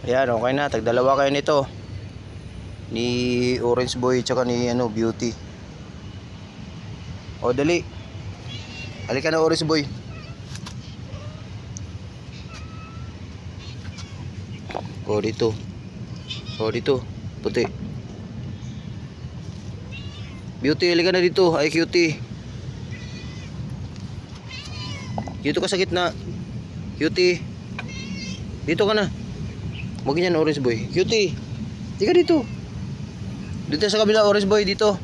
Ayan, okay na. Tagdalawa kayo nito. Ni Orange Boy tsaka ni Beauty. O, dali. Halika na, Orange Boy. O, dito. O, dito. Puti. Beauty, halika na dito. Ay, cutie. Dito ka sa gitna. Cutie. Dito ka na. Huwag yan, Orange Boy. Cutie. Halika dito. Dito sa kabila, Orange Boy. Dito.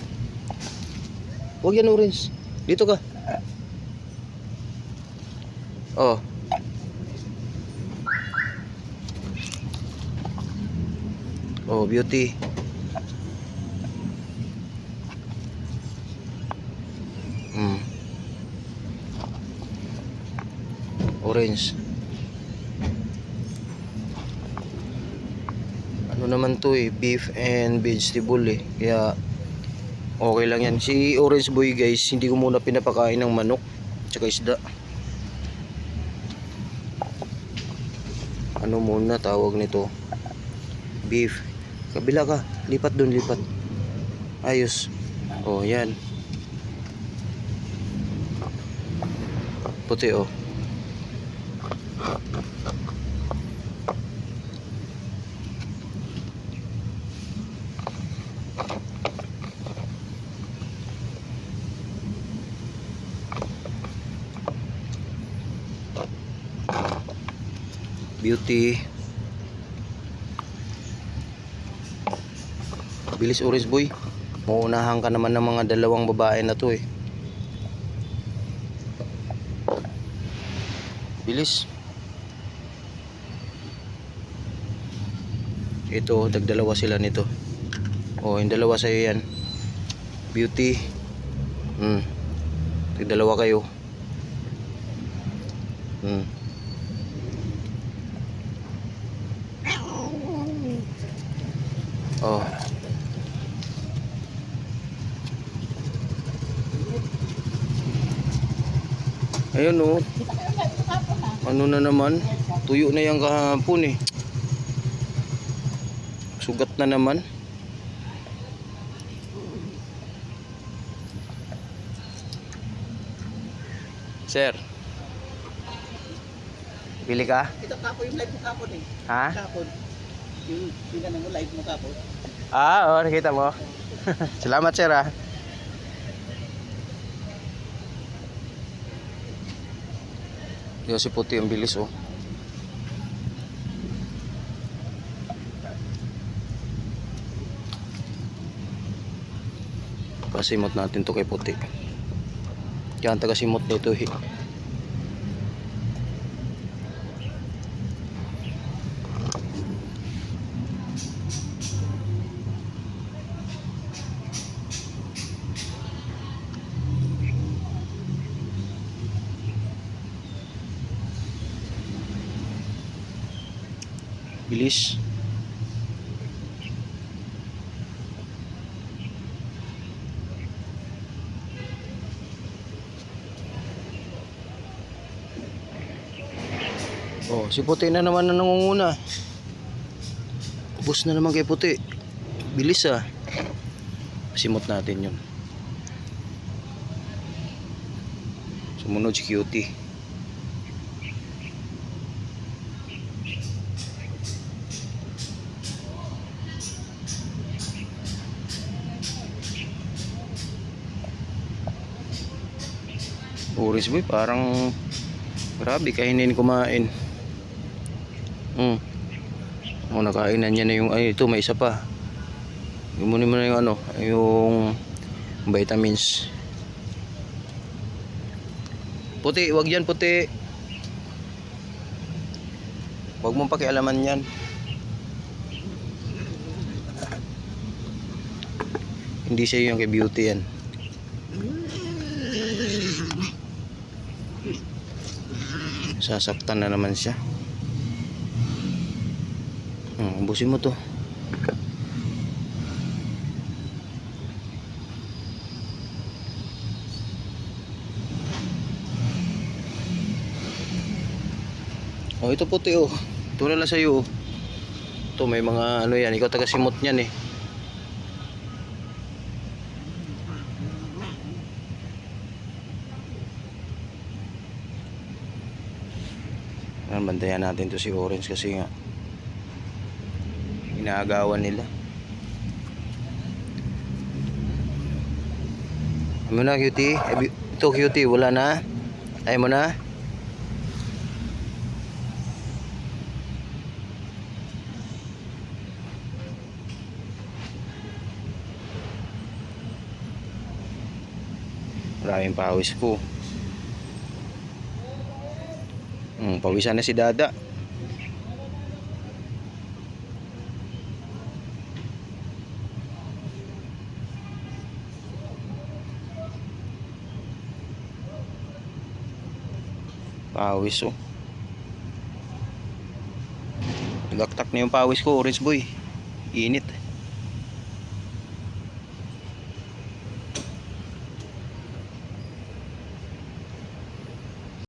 Huwag yan, Orange. Dito ka. Oh. Oh, Beauty. Orange. Ano naman to beef and vegetable kaya okay lang yan. Si Orange Boy guys, hindi ko muna pinapakain ng manok tsaka isda. Ano muna tawag nito? Beef. Kabila ka, lipat dun, lipat. Ayos. Oh, yan. Puti Beauty. Bilis, Orange Boy. Mauunahan ka naman ng mga dalawang babae na to Bilis. Ito, tagdalawa sila nito. Oh, yung dalawa sa'yo yan. Beauty. Tagdalawa kayo. Oh. Ayun ano na naman? Tuyo na yung kahapon Sugat na naman. Sir. Pili ka? Kita kapo yung live mo kapon Ha? Kapon. Yung pinanong mo live mo kapon. Nakita mo. Salamat, sir Yung si Puti ang bilis Pasimot natin to kay Puti. Yan, taga-simot nito Bilis. Oh, si Puti na naman na nangunguna. Ubus na naman kay Puti. Bilis Simot natin yun. Sumunod si Cutie. Orange Boy parang grabe kainin kumain. Nakainan niya na yung ito may isa pa. Imunin mo na yung yung vitamins. Puti, wag yan Puti. Wag mong pakialaman yan. Hindi siya yung kay Beauty yan. Sasaktan na naman siya. Ubusin mo to. Ito Puti Ito na lang sa'yo To may mga ano yan, ikaw taga simot niyan eh. Ayan, bantayan natin to si Orange kasi nga inaagawan nila. Ano na cutie? Ito cutie, wala na? Ayaw mo na? Maraming pawis ko. Pawisan na si Dada. Pawis oh. Nagaktak na yung pawis ko, Orange Boy. Init.